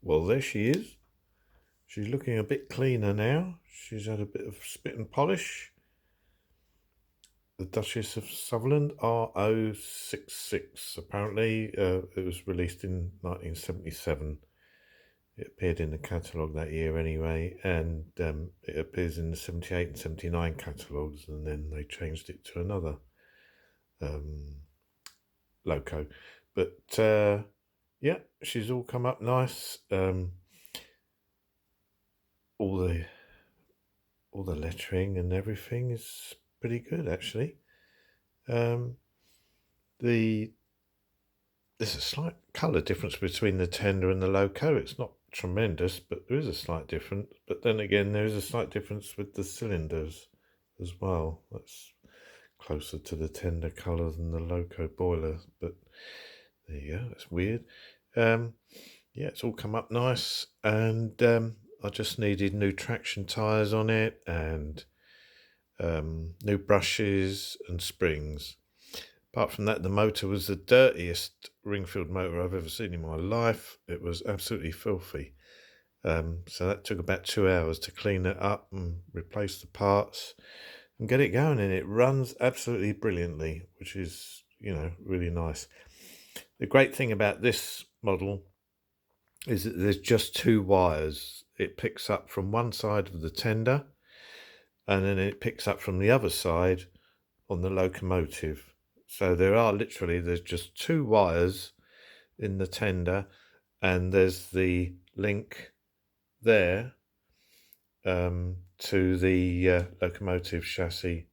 Well, there she is. She's looking a bit cleaner now. She's had a bit of spit and polish. The Duchess of Sutherland, R066. Apparently, it was released in 1977. It appeared in the catalogue that year anyway, and it appears in the 78 and 79 catalogues, and then they changed it to another loco. But yeah, she's all come up nice. All the lettering and everything is pretty good, actually. There's a slight colour difference between the tender and the loco. It's not tremendous, but there is a slight difference. But then again, there is a slight difference with the cylinders as well. That's closer to the tender colour than the loco boiler. But there you go. That's weird. Yeah, it's all come up nice, and I just needed new traction tyres on it, and new brushes and springs. Apart from that, the motor was the dirtiest ring-filled motor I've ever seen in my life. It was absolutely filthy. So that took about 2 hours to clean it up and replace the parts and get it going. And it runs absolutely brilliantly, which is, really nice. The great thing about this model is that there's just 2 wires. It picks up from one side of the tender, and then it picks up from the other side on the locomotive. So there's just 2 wires in the tender, and there's the link there to the locomotive chassis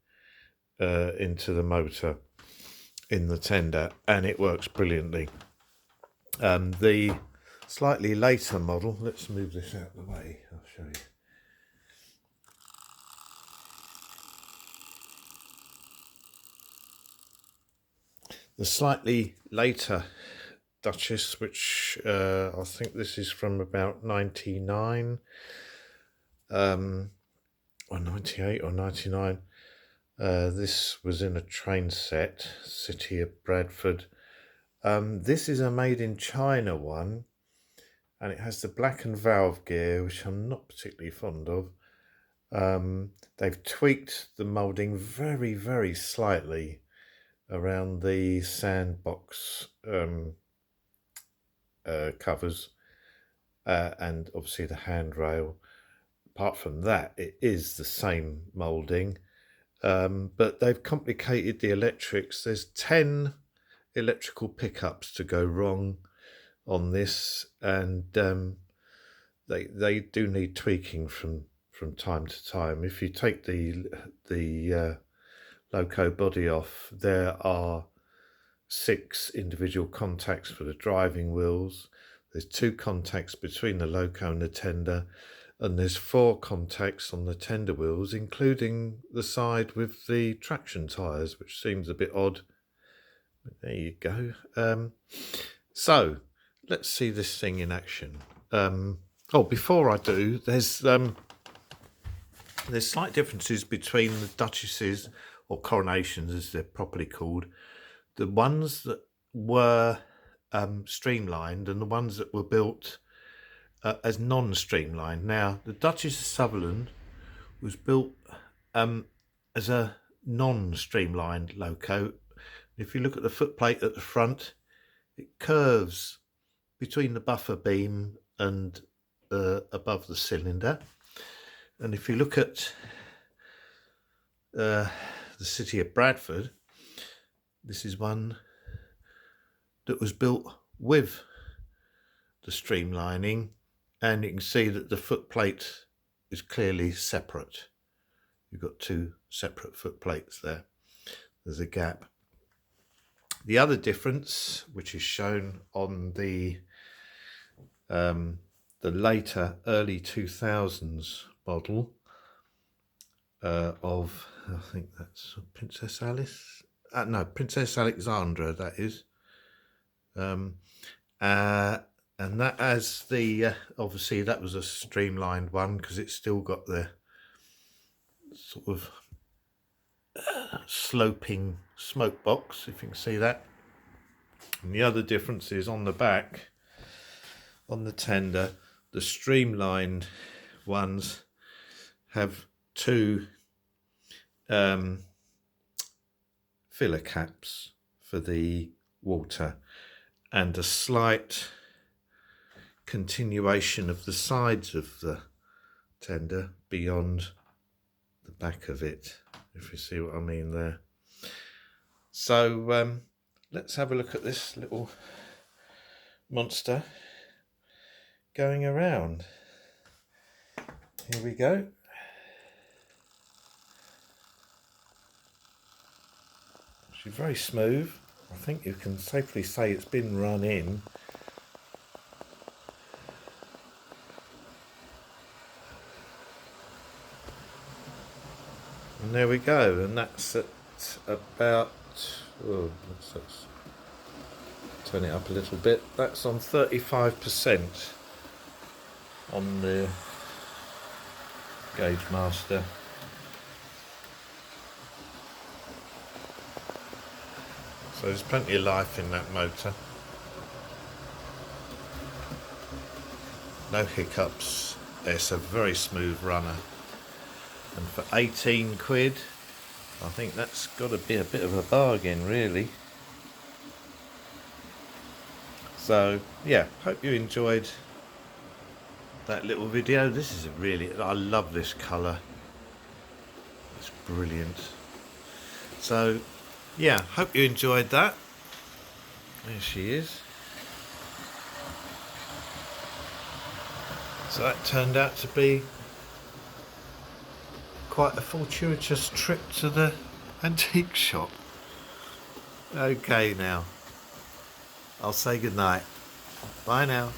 into the motor in the tender, and it works brilliantly. The slightly later model, let's move this out of the way, I'll show you. The slightly later Duchess, which I think this is from about 99, or 98 or 99. This was in a train set, City of Bradford. This is a made in China one, and it has the blackened valve gear, which I'm not particularly fond of. They've tweaked the moulding very, very slightly around the sandbox covers and obviously the handrail. Apart from that, it is the same moulding, but they've complicated the electrics. There's 10 electrical pickups to go wrong on this, and they do need tweaking from time to time. If you take the loco body off, there are 6 individual contacts for the driving wheels. There's 2 contacts between the loco and the tender, and there's 4 contacts on the tender wheels, including the side with the traction tyres, which seems a bit odd. But there you go. So let's see this thing in action. Before I do, there's slight differences between the Duchesses, or Coronations as they're properly called, the ones that were streamlined and the ones that were built as non-streamlined. Now, the Duchess of Sutherland was built as a non-streamlined loco. If you look at the footplate at the front, it curves between the buffer beam and above the cylinder. And if you look at the City of Bradford, this is one that was built with the streamlining, and you can see that the footplate is clearly separate. You've got 2 separate footplates there. There's a gap. The other difference, which is shown on the later early 2000s model of, I think that's Princess Alice. No, Princess Alexandra, that is. And that as the, obviously that was a streamlined one because it's still got the sort of sloping smoke box, if you can see that. And the other difference is on the back on the tender, the streamlined ones have two filler caps for the water and a slight continuation of the sides of the tender beyond the back of it, if you see what I mean there. So let's have a look at this little monster going around. Here we go. She's very smooth. I think you can safely say it's been run in. And there we go, and that's at about, let's turn it up a little bit. That's on 35% on the Gauge Master. So there's plenty of life in that motor. No hiccups. It's a very smooth runner. And for 18 quid, I think that's got to be a bit of a bargain, really. So yeah, hope you enjoyed that little video. This is I love this colour. It's brilliant. So yeah, hope you enjoyed that. There she is. So that turned out to be quite a fortuitous trip to the antique shop. Okay now, I'll say goodnight. Bye now.